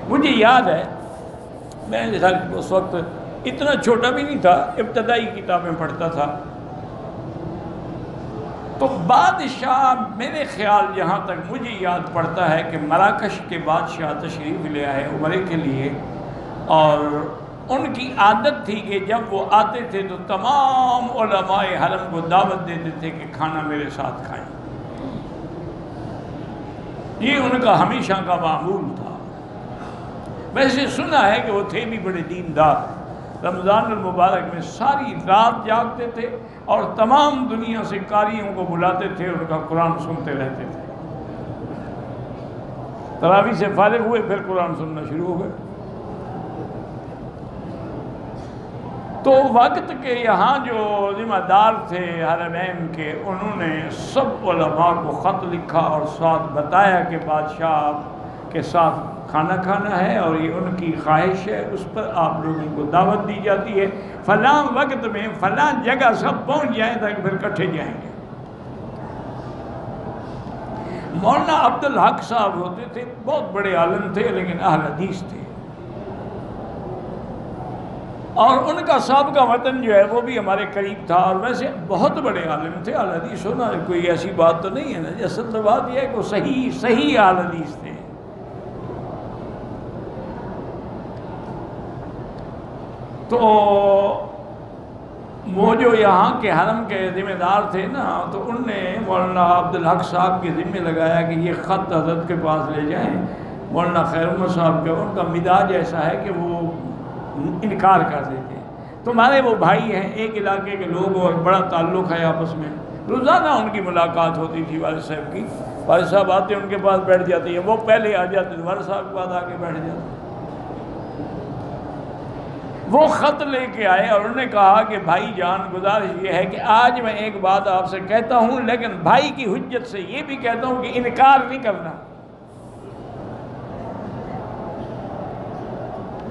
مجھے یاد ہے میں اس وقت اتنا چھوٹا بھی نہیں تھا، ابتدائی کتابیں پڑھتا تھا، تو بادشاہ میرے خیال جہاں تک مجھے یاد پڑتا ہے کہ مراکش کے بادشاہ تشریف لے آئے عمرے کے لیے، اور ان کی عادت تھی کہ جب وہ آتے تھے تو تمام علماء حرم کو دعوت دیتے تھے کہ کھانا میرے ساتھ کھائیں۔ یہ ان کا ہمیشہ کا معمول تھا۔ ویسے سنا ہے کہ وہ تھے بھی بڑے دیندار، رمضان المبارک میں ساری رات جاگتے تھے اور تمام دنیا سے قاریوں کو بلاتے تھے، ان کا قرآن سنتے رہتے تھے۔ تراویح سے فارغ ہوئے پھر قرآن سننا شروع ہو گئے۔ تو وقت کے یہاں جو ذمہ دار تھے حرمین کے، انہوں نے سب علماء کو خط لکھا اور ساتھ بتایا کہ بادشاہ کے ساتھ کھانا کھانا ہے اور یہ ان کی خواہش ہے، اس پر آپ لوگوں کو دعوت دی جاتی ہے، فلاں وقت میں فلاں جگہ سب پہنچ جائیں تاکہ پھر کٹھے جائیں گے۔ مولانا عبدالحق صاحب ہوتے تھے، بہت بڑے عالم تھے لیکن اہل حدیث تھے، اور ان کا سابقہ وطن جو ہے وہ بھی ہمارے قریب تھا، اور ویسے بہت بڑے عالم تھے۔ اہل حدیث ہونا کوئی ایسی بات تو نہیں ہے نا، اصل تو بات یہ ہے کہ وہ صحیح اہل حدیث تھے۔ تو وہ جو یہاں کے حرم کے ذمہ دار تھے نا، تو ان نے مولانا عبدالحق صاحب کے ذمہ لگایا کہ یہ خط حضرت کے پاس لے جائیں۔ مولانا خیر محمد صاحب کا ان کا مزاج ایسا ہے کہ وہ انکار کر دیتے ہیں۔ تمہارے وہ بھائی ہیں، ایک علاقے کے لوگ اور بڑا تعلق ہے آپس میں، روزانہ ان کی ملاقات ہوتی تھی والد صاحب کی۔ والد صاحب آتے ان کے پاس بیٹھ جاتے ہیں، وہ پہلے آ جاتے والد صاحب کے پاس آ کے بیٹھ جاتے۔ وہ خط لے کے آئے اور انہوں نے کہا کہ بھائی جان، گزارش یہ ہے کہ آج میں ایک بات آپ سے کہتا ہوں، لیکن بھائی کی حجت سے یہ بھی کہتا ہوں کہ انکار نہیں کرنا۔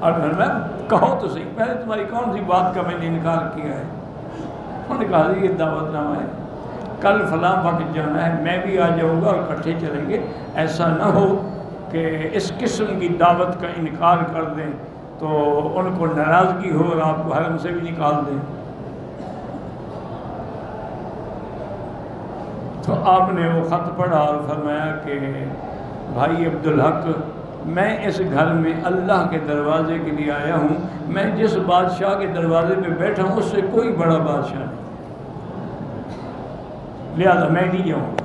اور میں کہو تو صحیح، پہلے تمہاری کون سی بات کا میں نے انکار کیا ہے؟ انہوں نے کہا یہ دعوت نامہ ہے، کل فلاں وقت جانا ہے، میں بھی آ جاؤں گا اور اکٹھے چلیں گے، ایسا نہ ہو کہ اس قسم کی دعوت کا انکار کر دیں تو ان کو ناراضگی ہو اور آپ کو حرم سے بھی نکال دیں۔ تو آپ نے وہ خط پڑھا اور فرمایا کہ بھائی عبدالحق، میں اس گھر میں اللہ کے دروازے کے لیے آیا ہوں، میں جس بادشاہ کے دروازے پہ بیٹھا ہوں اس سے کوئی بڑا بادشاہ نہیں، لہذا میں نہیں جاؤں گا۔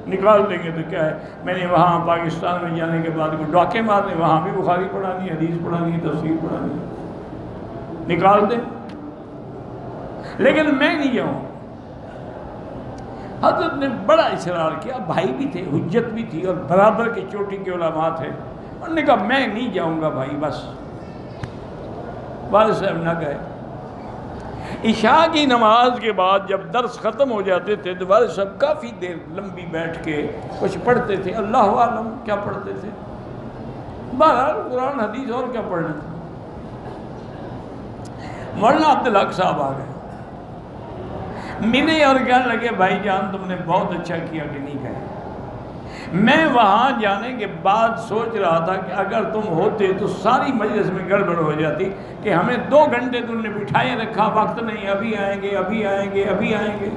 نکال دیں گے تو کیا ہے، میں نے وہاں پاکستان میں جانے کے بعد کوئی ڈاکے مارنے، وہاں بھی بخاری پڑھانی، حدیث پڑھانی، تفسیر پڑھانی، نکال دیں، لیکن میں نہیں جاؤں۔ حضرت نے بڑا اصرار کیا، بھائی بھی تھے، حجت بھی تھی اور برابر کی چوٹی کے علماء تھے، انہوں نے کہا میں نہیں جاؤں گا بھائی، بس۔ والد صاحب نہ گئے۔ عشاء کی نماز کے بعد جب درس ختم ہو جاتے تھے تو والد صاحب کافی دیر لمبی بیٹھ کے کچھ پڑھتے تھے، اللہ عالم کیا پڑھتے تھے، بہرحال قرآن حدیث اور کیا پڑھنا تھا۔ مولانا عبدالحق صاحب آ گئے، ملے اور کہنے لگے بھائی جان تم نے بہت اچھا کیا کہ نہیں گئے، میں وہاں جانے کے بعد سوچ رہا تھا کہ اگر تم ہوتے تو ساری مجلس میں گڑبڑ ہو جاتی کہ ہمیں 2 گھنٹے تم نے بٹھائے رکھا، وقت نہیں، ابھی آئیں گے ابھی آئیں گے ابھی آئیں گے۔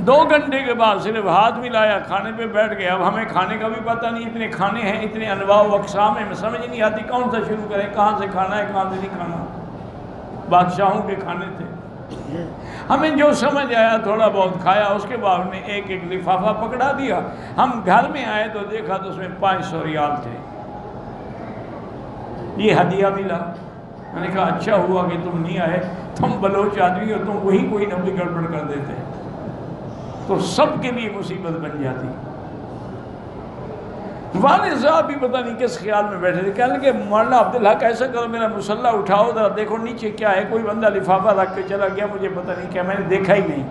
2 گھنٹے کے بعد صرف ہاتھ ملایا، کھانے پہ بیٹھ گئے۔ اب ہمیں کھانے کا بھی پتہ نہیں، اتنے کھانے ہیں، اتنے انواع و اقسام ہیں، میں سمجھ نہیں آتی کون سا شروع کریں، کہاں سے کھانا ہے کہاں سے نہیں کھانا۔ بادشاہوں کے کھانے تھے، ہمیں جو سمجھ آیا تھوڑا بہت کھایا، اس کے بعد نے ایک ایک لفافہ پکڑا دیا۔ ہم گھر میں آئے تو دیکھا تو اس میں 500 ریال تھے، یہ ہدیہ ملا۔ میں نے کہا اچھا ہوا کہ تم نہیں آئے، تم بلوچ آدمی اور تم وہی کوئی نہ کوئی گڑبڑ کر دیتے تو سب کے لیے مصیبت بن جاتی۔ والد صاحب بھی پتہ نہیں کس خیال میں بیٹھے تھے، کہنے لگے مولانا عبدالحق ایسا کرو میرا مسلح اٹھاؤ ذرا دیکھو نیچے کیا ہے، کوئی بندہ لفافہ رکھ کے چلا گیا، مجھے پتہ نہیں کیا، میں نے دیکھا ہی نہیں۔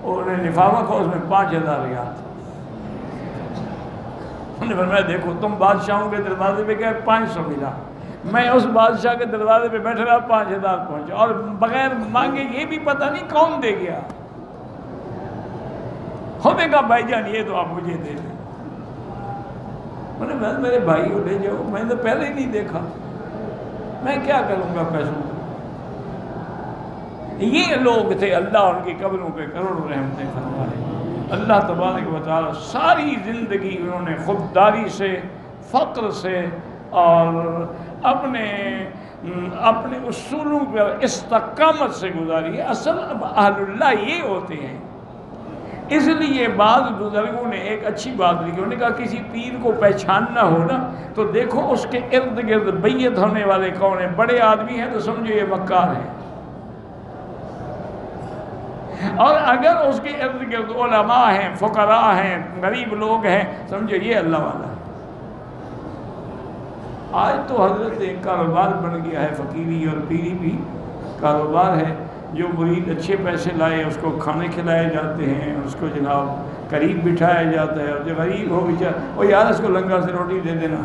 اور انہوں نے لفافہ کھولا، اس میں 5000 ریال تھے۔ انہوں نے فرمایا دیکھو تم بادشاہوں کے دروازے پہ گئے 500 ملا، میں اس بادشاہ کے دروازے پہ بیٹھے رہا 5000 پہنچا، اور بغیر مانگے یہ بھی پتہ نہیں کون دے گیا۔ خود نے کہا بھائی جان یہ تو آپ مجھے دے دیں۔ انہوں نے میرے بھائی کو لے جاؤ، میں نے پہلے ہی نہیں دیکھا، میں کیا کروں گا پیسوں کو۔ یہ لوگ تھے، اللہ ان کی قبروں پہ کروڑوں رحمتیں فرمائے۔ اللہ تبارک و تعالیٰ ساری زندگی انہوں نے خودداری سے، فقر سے اور اپنے اصولوں پر استقامت سے گزاری ہے۔ اصل اہل اللہ یہ ہوتے ہیں۔ اس لیے بعض بزرگوں نے ایک اچھی بات لکھی، انہوں نے کہا کسی پیر کو پہچاننا ہو نا تو دیکھو اس کے ارد گرد بیعت ہونے والے کون ہیں، بڑے آدمی ہیں تو سمجھو یہ مکار ہیں، اور اگر اس کے ارد گرد علماء ہیں، فقراء ہیں، غریب لوگ ہیں، سمجھو یہ اللہ والا ہے۔ آج تو حضرت ایک کاروبار بن گیا ہے، فقیری اور پیری بھی کاروبار ہے۔ جو مرید اچھے پیسے لائے اس کو کھانے کھلائے جاتے ہیں، اس کو جناب قریب بٹھایا جاتا ہے، اور جو غریب ہو بیچارہ، وہ یار اس کو لنگر سے روٹی دے دینا،